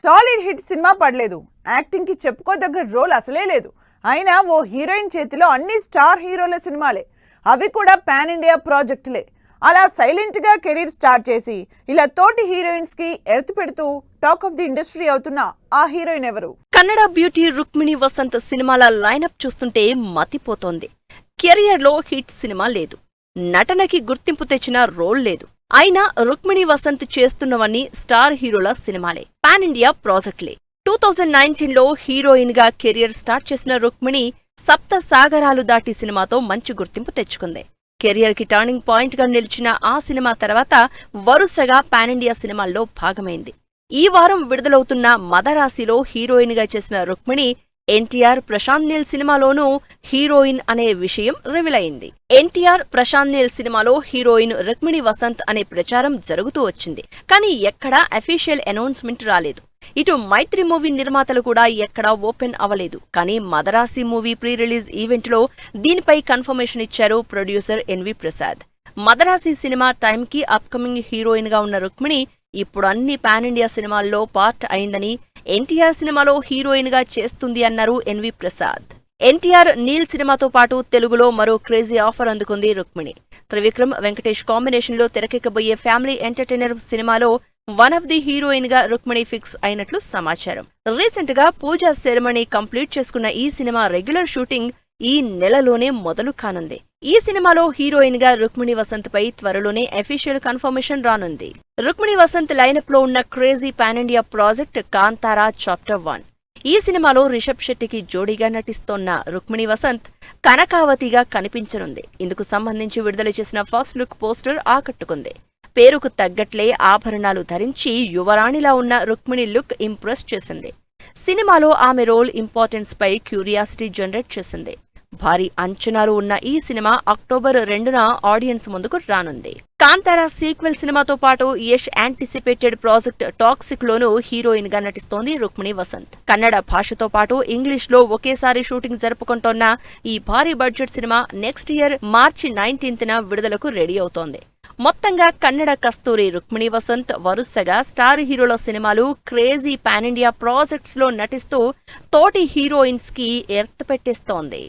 Solid hit cinema పడలేదు. Acting కి చెప్పుకోదగ్గ రోల్ అసలే లేదు. అయినా ఓ హీరోయిన్ చేతిలో అన్ని స్టార్ హీరోల సినిమాలే, అవి కూడా పాన్ ఇండియా ప్రాజెక్టులే. అలా సైలెంట్ గా కెరీర్ స్టార్ట్ చేసి ఇలా తోటి హీరోయిన్స్ కి ఎర్త్ పెడుతూ టాక్ ఆఫ్ ది ఇండస్ట్రీ అవుతున్న ఆ హీరోయిన్ ఎవరు? కన్నడ బ్యూటీ రుక్మిణి వసంత్ సినిమాల లైనప్ చూస్తుంటే మతిపోతోంది. కెరియర్ లో హిట్ సినిమా లేదు, నటనకి గుర్తింపు తెచ్చిన రోల్ లేదు. అయినా రుక్మిణి వసంత్ చేస్తున్నవన్నీ స్టార్ హీరోల సినిమాలే, పాన్ ఇండియా ప్రాజెక్టులే. 2019లో హీరోయిన్ గా కెరియర్ స్టార్ట్ చేసిన రుక్మిణి సప్త సాగరాలు దాటి సినిమాతో మంచి గుర్తింపు తెచ్చుకుంది. కెరియర్ కి టర్నింగ్ పాయింట్ గా నిలిచిన ఆ సినిమా తర్వాత వరుసగా పాన్ ఇండియా సినిమాల్లో భాగమైంది. ఈ వారం విడుదలవుతున్న మదరాసిలో హీరోయిన్ గా చేసిన రుక్మిణి ఎన్టీఆర్, ప్రశాంత్ నీల్ సినిమాలోనూ హీరోయిన్ అనే విషయం రివీల్ అయింది. ఎన్టీఆర్, ప్రశాంత్ నీల్ సినిమాలో హీరోయిన్ రుక్మిణి వసంత్ అనే ప్రచారం జరుగుతూ వచ్చింది. కానీ ఎక్కడా అఫీషియల్ అనౌన్స్మెంట్ రాలేదు. ఇటు మైత్రి మూవీ నిర్మాతలు కూడా ఎక్కడా ఓపెన్ అవ్వలేదు. కానీ Madharaasi movie pre release event లో దీనిపై కన్ఫర్మేషన్ ఇచ్చారు producer NV Prasad. Madharaasi cinema టైంకి అప్కమింగ్ హీరోయిన్ గా ఉన్న రుక్మిణి ఇప్పుడు అన్ని పాన్ ఇండియా సినిమాల్లో పార్ట్ అయిందని, ఎన్టీఆర్ సినిమాలో హీరోయిన్ గా చేస్తుంది అన్నారు ఎన్వి ప్రసాద్. ఎన్టీఆర్, నీల్ సినిమాతో పాటు తెలుగులో మరో క్రేజీ ఆఫర్ అందుకుంది రుక్మిణి. త్రివిక్రమ్, వెంకటేష్ కాంబినేషన్ లో తెరకెక్కబోయే ఫ్యామిలీ ఎంటర్టైనర్ సినిమాలో వన్ ఆఫ్ ది హీరోయిన్ గా రుక్మిణి ఫిక్స్ అయినట్లు సమాచారం. రీసెంట్ గా పూజా సెరమనీ కంప్లీట్ చేసుకున్న ఈ సినిమా రెగ్యులర్ షూటింగ్ ఈ నెలలోనే మొదలు కానుంది. ఈ సినిమాలో హీరోయిన్ గా రుక్మిణి వసంత్ పై త్వరలోనే అఫీషియల్ కన్ఫర్మేషన్ రానుంది. రుక్మిణి వసంత్ లైనప్ లో ఉన్న crazy pan India project Kantara chapter 1. ఈ సినిమాలో రిషబ్ శెట్టికి జోడీగా నటిస్తోన్న రుక్మిణి వసంత్ కనకావతిగా కనిపించనుంది. ఇందుకు సంబంధించి విడుదల చేసిన ఫస్ట్ లుక్ పోస్టర్ ఆకట్టుకుంది. పేరుకు తగ్గట్లే ఆభరణాలు ధరించి యువరాణిలా ఉన్న రుక్మిణి లుక్ ఇంప్రెస్ చేసింది. సినిమాలో ఆమె రోల్ ఇంపార్టెన్స్ పై క్యూరియాసిటీ జనరేట్ చేసింది. భారీ అంచనాలు ఉన్న ఈ సినిమా అక్టోబర్ 2న ఆడియన్స్ ముందుకు రానుంది. కాంతారా సీక్వెల్ సినిమాతో పాటు యష్ యాంటిసిపేటెడ్ ప్రాజెక్ట్ టాక్సిక్ లోనూ హీరోయిన్ గా నటిస్తోంది రుక్మిణి వసంత్. కన్నడ భాషతో పాటు ఇంగ్లీష్ లో ఒకేసారి షూటింగ్ జరుపుకుంటోన్న ఈ భారీ బడ్జెట్ సినిమా నెక్స్ట్ ఇయర్ మార్చి 19న విడుదలకు రెడీ అవుతోంది. మొత్తంగా కన్నడ కస్తూరి రుక్మిణి వసంత్ వరుసగా స్టార్ హీరోల సినిమాలు, క్రేజీ పాన్ ఇండియా ప్రాజెక్ట్స్ లో నటిస్తూ తోటి హీరోయిన్స్ కి ఎర్త్ పెట్టేస్తోంది.